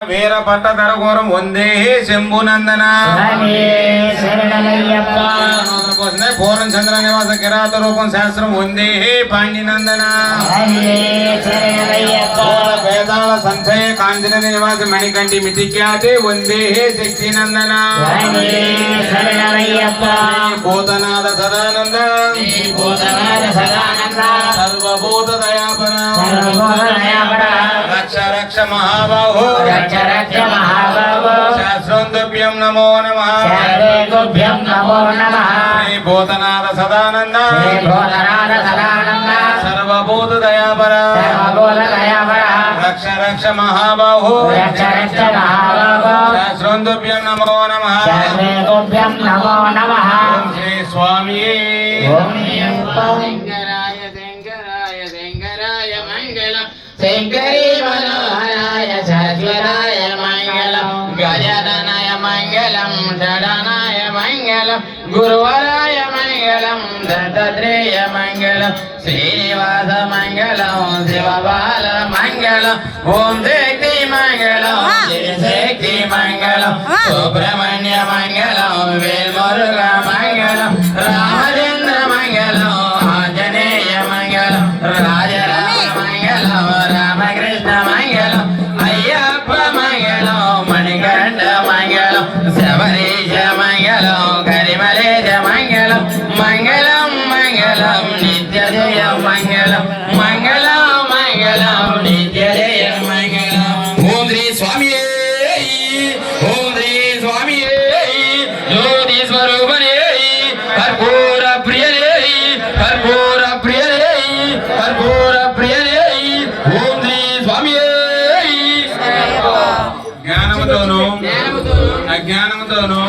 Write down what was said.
వీర పట్టధరఘోరం వందే శంభునందన పూర్ణ చంద్ర నివాస కిరాత రూపం శాస్త్రం వందే పాండ్యనందన వేదాల సంచయ కాంచన నివాస మణికంఠి మితిఖ్యాతి వందే శక్తినందన భూతనాథ సదానంద సర్వభూత దయాపర రక్ష రక్ష మహాబాహో శాస్త్రోంతుభ్యం నమో నమః శ్రీ భూతనాథ సదానంద సర్వభూత దయాపర రక్ష రక్ష మహాబాహో శాస్త్రోంతుభ్యం నమో నమః శ్రీ స్వామి శంకరీ మనోహరాయ శాశ్వరాయ మంగళం గజననాయ మంగళం షడనాయ మంగళం గురువరాయ మంగళం దత్తాత్రేయ మంగళం శ్రీనివాస మంగళం శివబాల మంగళం ఓం శక్తి మంగళం శక్తి మంగళం సుబ్రహ్మణ్య మంగళం వేల్మురుగ మంగళం రామచంద్ర మంగళం ఆంజనేయ మంగళం రాజరామ మంగళం రామకృష్ణ మంగళం అయ్యప్ప మంగళం మణికంఠ మంగళం శబరీశ మంగళం కరిమలేశ మంగళం మంగళం మంగళం నిత్య జయ మంగళం మంగళం మంగళం నిత్య జయ మంగళం ఓం శ్రీ స్వామి ఓం శ్రీ స్వామి జ్యోతి స్వరూపనే కర్పూర ప్రియనే కర్పూర ప్రియనే కర్పూర ప్రియనే ఓం శ్రీ స్వామి జ్ఞానముతోను అజ్ఞానముతోను